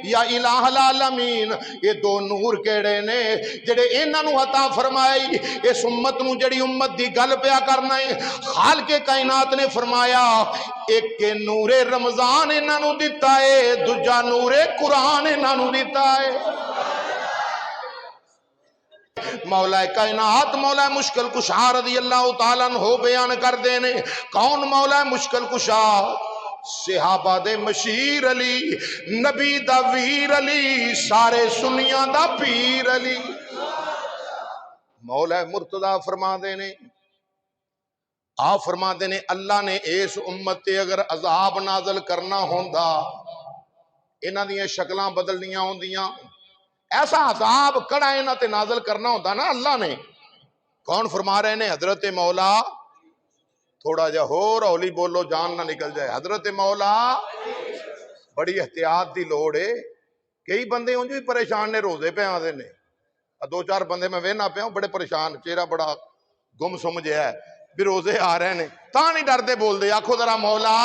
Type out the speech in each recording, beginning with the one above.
یا الہ العالمین یہ دو نور کیڑے نے جڑے انہاں نو عطا فرمائی اس امت نو جڑی امت دی گل پیا کرنا ہے خالق کائنات نے فرمایا ایک کے نور رمضان انہاں نو دیتا ہے دوجا نور قرآن انہاں نو دیتا ہے مولا کائنات مولا مشکل کشا رضی اللہ تعالیٰ عنہ بیان کر دینے کون مولا مشکل کشا صحابہ دے مشیر علی نبی دا ویر علی سارے سنیاں دا پیر علی مولا مرتضی فرما دینے آپ فرما دینے اللہ نے اس امت تے اگر عذاب نازل کرنا ہوندا انہاں دیاں شکلاں بدلنیاں ہوندیاں ایسا عذاب کڑا انہاں تے نازل کرنا ہوندا نا اللہ نے کون فرما رہے ہیں حضرت مولا تھوڑا جا ہو رولی بولو جان نہ نکل جائے حضرت مولا بڑی احتیاط دی لوڑ ہے کئی بندے ہوں جو پریشان نے روزے پہ آدھے نے دو چار بندے میں وینا پہ ہوں بڑے پریشان چہرہ بڑا گم سمجھے ہے بھی روزے آ رہے ہیں تا نہیں ڈر دے بول دے آکھو ذرا مولا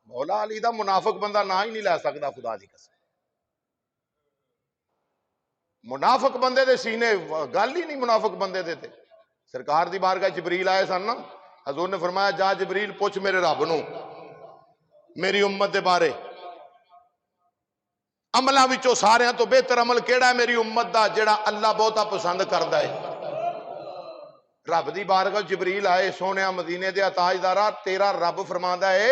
مولا علی دا منافق بندہ نہ ہی نہیں لے سکتا خدا دی قسم منافق بندے دے سینے گل ہی نہیں منافق بندے دے تے سرکار دی بارگاہ جبریل آئے سن نا حضور نے فرمایا جا جبریل پوچھ میرے رب نو میری امت دے بارے عملاں وچوں ساریاں تو بہتر عمل کیڑا ہے میری امت دا جڑا اللہ بہتا پسند کردا ہے رب دی بارگاہ جبریل آئے سونیا مدینے دے تاجدارا تیرا رب فرماندا ہے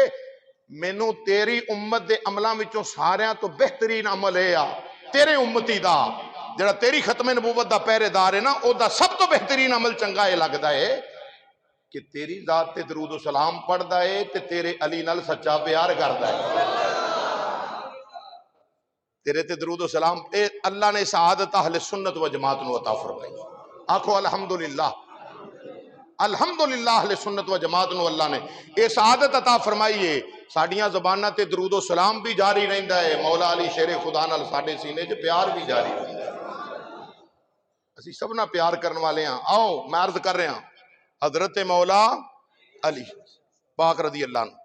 مینوں تیری امت دے عملاں وچوں ساریاں تو بہترین عمل ہے تیرے امتی دا جڑا تیری ختم نبوت دا پہرے دار ہے نا او دا سب تو بہترین عمل چنگا یہ لگدا ہے کہ تیری ذات تے درود و سلام پڑھدا ہے تے تیرے علی نال سچا پیار کردا ہے تیرے تے درود و سلام اے اللہ نے سعادت اہل سنت و جماعت نو عطا فرمائی آکھو الحمدللہ الحمدللہ اہل سنت و جماعت نو اللہ نے اے سعادت عطا فرمائی ہے ساڈیاں زباناں تے درود و سلام بھی جاری رہندا ہے مولا علی شیر خدا نال ساڈے سینے چ پیار بھی جاری رہندا ہے اسی سب نہ پیار کرنے والے ہیں آؤ میں عرض کر رہے ہیں حضرت مولا علی پاک رضی اللہ عنہ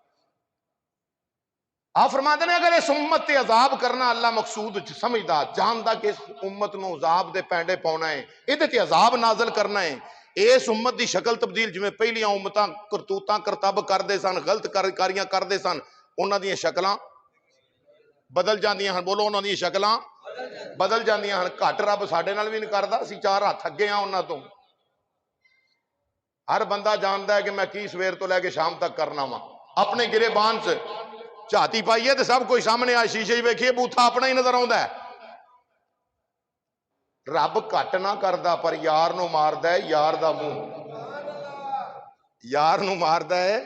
آپ فرما دینے اگر اس امت تے عذاب کرنا اللہ مقصود سمجھدا جاندا کہ اس امت نو عذاب دے پینڈے پاؤنا ہے ادھے تے عذاب نازل کرنا ہے اس امت دی شکل تبدیل جویں پہلیاں امتاں کرتوتاں کرتب کردے سن غلط کاریاں کردے سن انہاں دیاں شکلاں بدل جاندیاں ہن بولو انہاں دیاں شکلاں بدل جاندیاں ہن گھٹ رب ساڈے نال بھی نہیں کردا اسی چار ہاتھ اگے ہاں انہاں تو ہر بندہ جاندا ہے کہ میں کی سویر تو لے کے شام تک کرنا وا اپنے گریبان سے جھاتی پائیے تو سب کوئی سامنے آئے شیشے ہی ویکھیے بوتھا اپنا ہی نظر آوندا ہے رب گھٹ نہ کردا پر یار نو ماردا ہے یار دا منہ یار نو ماردا ہے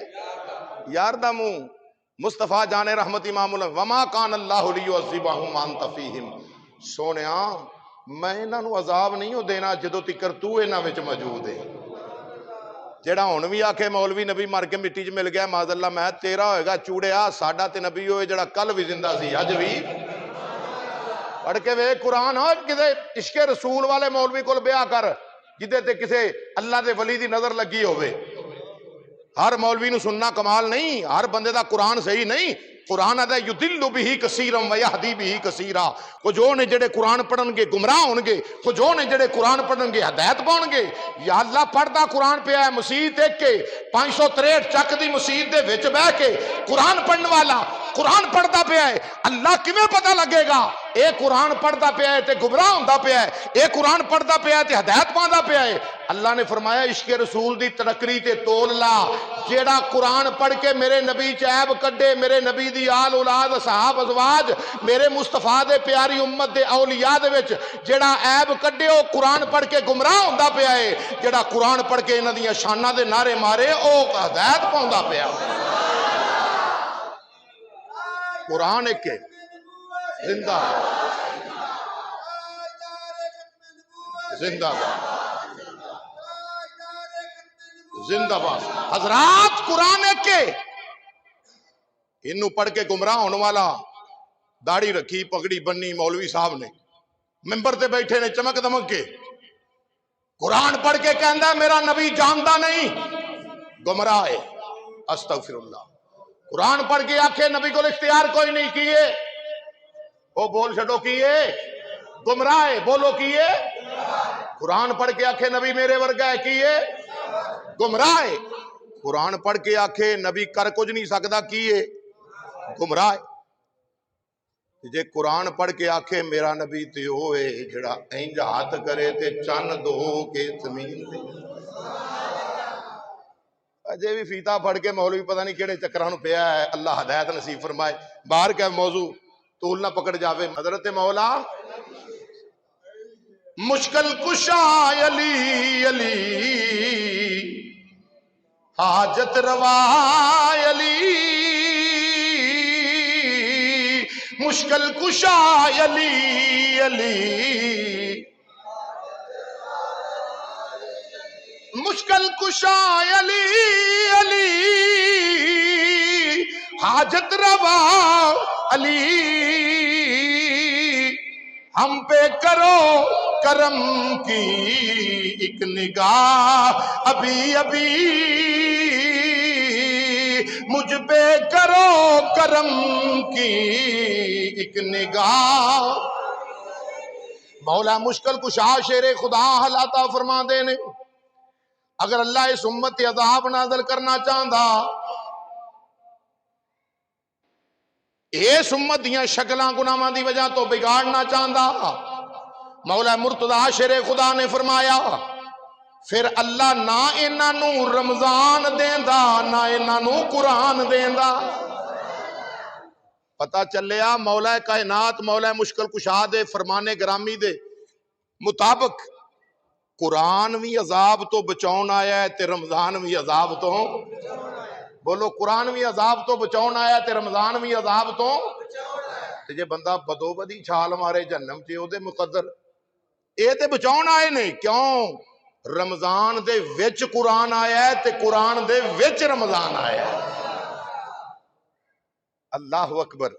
یار دا منہ مصطفیٰ جان رحمت امام اللہ وما کان اللہ لیعذبہم وانت فیہم سونیا میں انہاں نو عذاب نہیں ہو دینا جدو تکر تو انہاں وچ موجود ہے جیڑا ہن بھی آکھے مولوی نبی مر کے مٹی چ مل گیا معاذ اللہ میں تیرا ہوئے گا چوڑیا ساڈا تے نبی ہوئے جڑا کل بھی زندہ سی اج بھی پڑھ کے وے قرآن ہو کسے عشق رسول والے مولوی کول بیاہ کر جدے تے کسے اللہ دے ولی دی نظر لگی ہوئے ہر مولوی نو سننا کمال نہیں ہر بندے دا قرآن صحیح نہیں قرآن ہے یدل بہی کثیرا ویہدی بہی کثیرا کچھ جو نے جڑے قرآن پڑھن گے گمراہ ہون گے کچھ جو نے جڑے قرآن پڑھن گے ہدایت پاؤن گے یا اللہ پڑھدا قرآن پہ ہے مسیت ایک کے 563 چک دی مسیت دے وچ بیٹھ کے قرآن پڑھن والا قرآن پڑھدا پیا ہے اللہ کیویں پتہ لگے گا اے قرآن پڑھدا پیا ہے تے گمراہ ہوندا پیا ہے اے قرآن پڑھدا پیا ہے تے ہدایت پاوندا پیا ہے اللہ نے فرمایا عشق رسول دی تنکری تے تول لا جیڑا قرآن پڑھ کے میرے نبی چ عیب کڈے میرے نبی دی آل اولاد صحاب ازواج میرے مصطفیٰ دے پیاری امت دے اولیاء دے وچ جیڑا عیب کڈے او قرآن پڑھ کے گمراہ ہوندا پیا ہے جیڑا قرآن پڑھ کے انہاں دیاں شاناں دے نعرے مارے او ہدایت پاوندا پیا قرآن ایک ہے زندہ زندہ زندہ باد حضرات قرآن ایک ہے انہوں پڑھ کے گمراہ ہونے والا داڑھی رکھی پگڑی بنی مولوی صاحب نے ممبر تے بیٹھے نے چمک دمک کے قرآن پڑھ کے کہندا میرا نبی جانتا نہیں گمراہ ہے استغفر اللہ قرآن پڑھ کے آکھے نبی کو اختیار کوئی نہیں کیے او بول چھڈو کیے گمراہ ہے، بولو کیے قرآن پڑھ کے آکھے نبی میرے ورگا ہے کیے گمراہ ہے، قرآن پڑھ کے آکھے نبی کر کچھ نہیں سکدا کیے گمراہ ہے۔ جے قرآن پڑھ کے آکھے میرا نبی تے ہوئے جڑا اینج ہاتھ کرے تے چن دو کے زمین تے اجے بھی فیتا پڑھ کے مولوی پتہ نہیں کیڑے چکرانوں پیا ہے، اللہ ہدایت نصیب فرمائے۔ باہر کا موضوع طول نہ پکڑ جاوے۔ حضرت مولا مشکل کشا علی علی حاجت روا علی مشکل کشا علی علی مشکل کشا علی علی حاجت روا علی ہم پہ کرو کرم کی ایک نگاہ ابھی ابھی مجھ پہ کرو کرم کی ایک نگاہ۔ مولا مشکل کشا شیر خدا حلاتا فرما دینے اگر اللہ اس امت عذاب نازل کرنا چاہتا اس امت دیاں شکلاں گناہاں دی وجہ تو بگاڑنا چاہتا مولا مرتضی شیر خدا نے فرمایا پھر اللہ نہ انہاں رمضان دیندا نہ انہاں قرآن دیندا۔ پتہ چلیا مولا کائنات مولا مشکل کشا دے فرمانے گرامی دے مطابق قرآن بھی عذاب تو بچاؤن آیا ہے تے رمضان بھی عذاب تو بولو قرآن بھی عذاب تو بچاؤن آیا ہے تے رمضان بھی عذاب تو تے جے بندہ بدو بدی چھال مارے جہنم تے او دے مقدر اے تے بچاؤن آئے نہیں کیوں رمضان دے وچ قرآن آیا ہے تے قرآن دے وچ رمضان آیا ہے۔ اللہ اکبر۔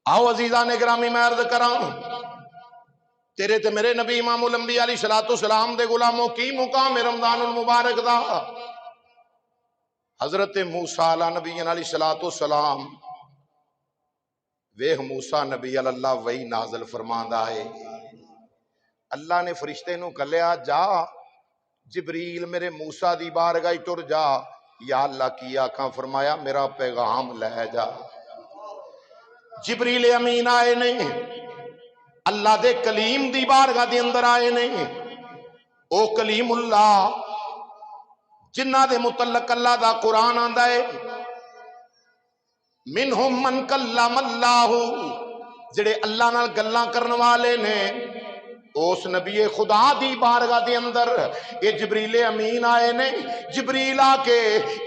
آؤ عزیزان گرامی میں عرض کرام تیرے تے میرے نبی امام الانبیاء علیہ السلام دے غلاموں کی مقام رمضان المبارک دا حضرت موسیٰ علیہ نبی علیہ السلام ویہ موسیٰ نبی اللہ وہی نازل فرماندہ ہے اللہ نے فرشتے نو کلیا جا جبریل میرے موسیٰ دی بارگاہ ٹر جا یا اللہ کی آنکھاں فرمایا میرا پیغام لے جا جبریل امین آئے نہیں اللہ دے کلیم دی بارگاہ دی اندر آئے نہیں او کلیم اللہ جنہ دے متعلق اللہ دا قرآن آندہ ہے منہم من کلم اللہ جڑے اللہ نال گلاں کرن والے نے اس نبی خدا دی بارگاہ دی اندر یہ جبریل امین آئے نے جبریل آ کے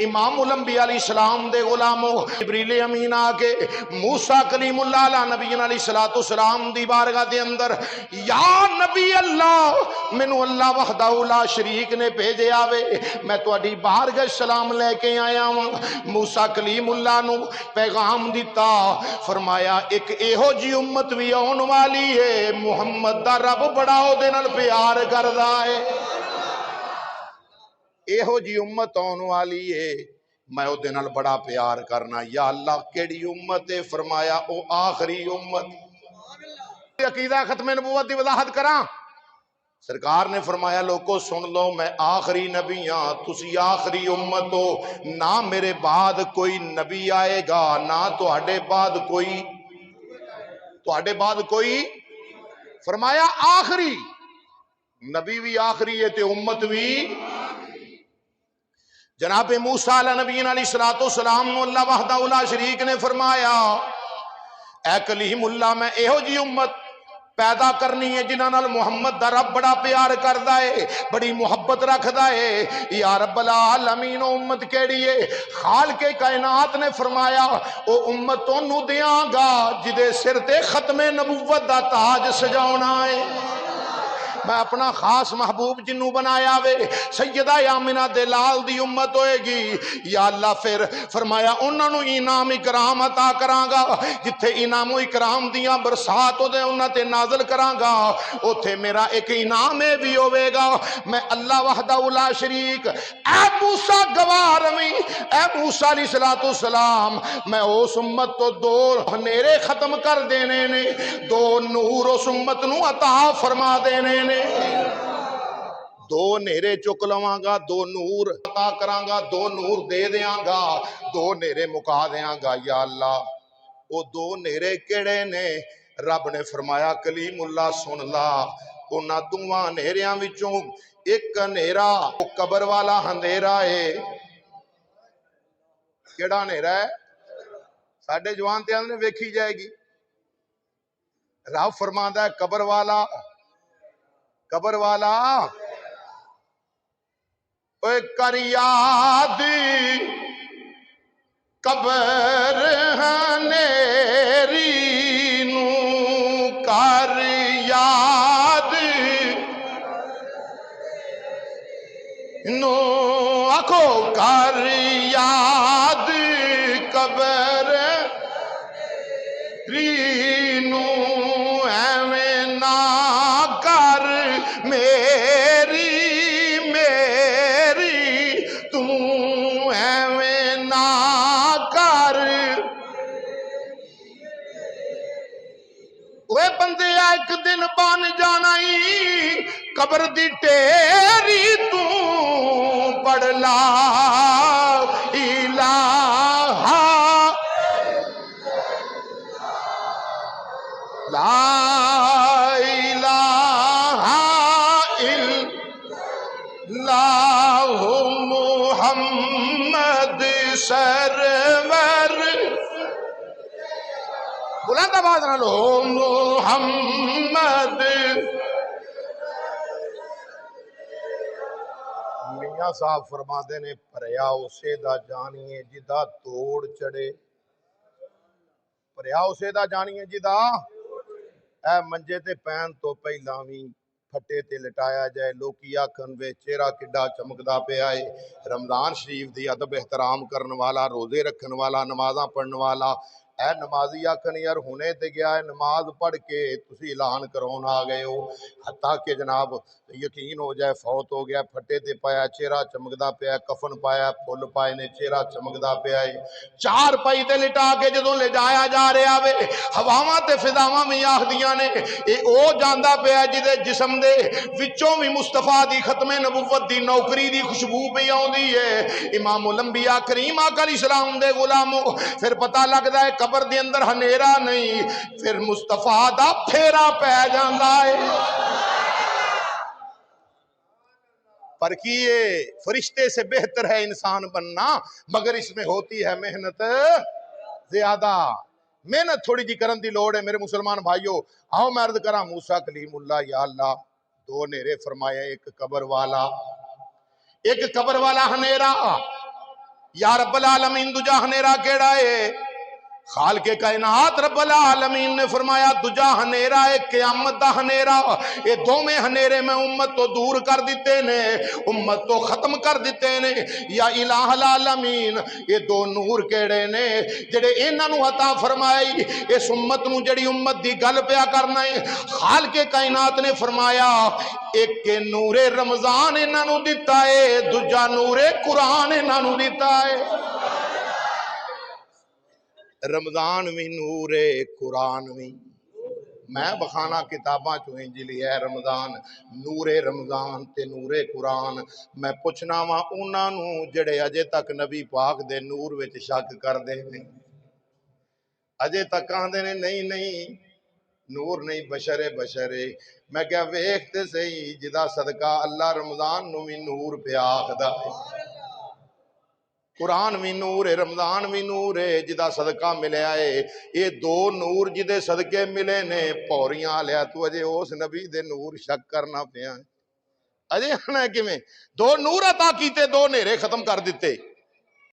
امام الانبیاء علیہ السلام دے غلاموں جبریل امین آ کے موسیٰ کلیم اللہ علیہ نبی علیہ السلام دی بارگاہ دے اندر یا نبی اللہ منو اللہ وحدہ لا شریک نے بھیجے آوے میں تواڈی بارگاہ سلام لے کے آیا ہوں موسیٰ کلیم اللہ نو پیغام دیتا فرمایا ایک ایہو جی امت بھی آن والی ہے محمد دا رب بڑا او دے نال پیار کردا ہے ایہو جی امت آن والی ہے میں او دے نال بڑا پیار کرنا یا اللہ کیڑی امت ہے فرمایا او آخری امت عقیدہ ختم نبوت دی وضاحت کراں سرکار نے فرمایا لوگوں سن لو میں آخری نبی ہاں تسی آخری امت ہو نہ میرے بعد کوئی نبی آئے گا نہ تہاڈے بعد کوئی فرمایا آخری نبی بھی آخری ہے تے امت بھی جناب موسیٰ علیہ نبی علیہ السلام اللہ وحدہ لا شریک نے فرمایا اے کلیم اللہ میں ایہو جی امت پیدا کرنی ہے جنہاں نال محمد دا رب بڑا پیار کردا ہے بڑی محبت رکھدا ہے یا رب العالمین امت کیڑی ہے خالق کائنات نے فرمایا او امت تانوں دیاں گا جدے سر تے ختم نبوت دا تاج سجاونا ہے میں اپنا خاص محبوب جنوں بنایا وے سیدہ آمنہ دے لال دی امت ہوئے گی یا اللہ پھر فرمایا انہوں نے انعام اکرام عطا کرانگا جتھے انعام و اکرام دیاں برسات ہو دے انہوں تے نازل کرانگا اتھے میرا ایک انعام بھی ہوئے گا میں اللہ وحدہ لا شریک اے موسیٰ گوارویں اے موسیٰ علیہ السلام میں اس امت تو دو ہنیرے ختم کر دینے نے دو نور اس امت نو عطا فرما دینے نے دو نیرے چک لواں گا دو نور عطا کراں گا دو نور دے دیاں گا دو نیرے مکا دیاں گا یا اللہ وہ دو نیرے کیڑے نے رب نے فرمایا کلیم اللہ سن لا انہاں دوواں نیریاں وچوں ایک نیرا قبر والا اندھیرا ہے کیڑا نیرا ہے ساڈے جوان تے نے ویکھی جائے گی رب فرماندا ہے قبر والا اوے کر یاد قبر ہنیری نو کر یاد نو آکھو کر یاد قبر رینو ایویں نہ کر میری تو ایویں نہ کر وہ بندے ایک دن بن جانا ہی قبر دی ٹیری تو پڑھ لا الہ لا الہ الا اللہ محمد سرور بلند آواز نہ لو محمد میاں صاحب فرماتے نے پریا اسے دا جانیے جدا توڑ چڑے پریا اسے دا جانیے جدا اے منجے تے پین تو پہلا وی پھٹے تے لٹایا جائے لوکی آکھن وے چہرہ کڈا چمکدا پیا اے رمضان شریف دی ادب احترام کرن والا روزے رکھن والا نمازاں پڑھن والا اے نمازی آکھن یار ہونے تے گیا ہے نماز پڑھ کے تسی اعلان کرون آ گئے ہو حتیٰ کہ جناب یقین ہو جائے فوت ہو گیا پھٹے تے پایا چہرہ چمکدا پیا کفن پایا پھل پائے نے چہرہ چمکدا پیا ہے چار پائی تے لٹا کے جدوں لے جایا جا رہا وے ہواواں تے فضاواں وی آکھدیاں نے اے او جاندا پیا جدے جسم دے وچوں وی مصطفیٰ دی ختم نبوت دی نوکری دی خوشبو پئی آوندی ہے امام الانبیاء کریم آقا علیہ السلام دے غلاموں پھر پتہ لگدا ہے قبر دے اندر ہنیرا نہیں پھر مصطفیٰ دا پھیرا پہ جاندا ہے پر کیے فرشتے سے بہتر ہے انسان بننا مگر اس میں ہوتی ہے محنت زیادہ محنت تھوڑی جی کرن دی لوڑ ہے میرے مسلمان بھائیو آؤ میں عرض کراں موسیٰ کلیم اللہ یا اللہ دو نیرے فرمایا ایک قبر والا ہنیرا یا رب العالمین دجا ہنیرا کیڑا ہے خالق کائنات رب العالمین نے فرمایا دجا ہنیرا ہے قیامت دا ہنیرا یہ دو میں ہنیرے میں امت تو دور کر دیتے نے امت تو ختم کر دیتے نے یا الہ العالمین یہ دو نور کیڑے نے جڑے انہاں نو عطا فرمائی اس امت نو جڑی امت دی گل پیا کرنا ہے خالق کائنات نے فرمایا ایک نور رمضان انہاں نو دیتا ہے دجا نور قرآن انہاں نو دیتا ہے رمضان بھی نور قرآن بھی میں بخانا کتاباں چو انجلی ہے رمضان نور رمضان تے نور قرآن میں پوچھنا وا انہاں نو جڑے اجے تک نبی پاک دے نور وچ شک کر دے نے اجے تک آندے نے نہیں نور نہیں بشر میں کیا ویکھتے صحیح جدا صدقہ اللہ رمضان نو بھی نور پہ آکھدا ہے قرآن بھی نور ہے رمضان بھی نور ہے جدا صدقہ ملے آئے یہ دو نور جدے صدقے ملے نے پوریاں لیا تو اجے اس نبی دے نور شک کرنا پیا اجے آنا ہے کہ میں دو نور عطا کیتے دو نیرے ختم کر دیتے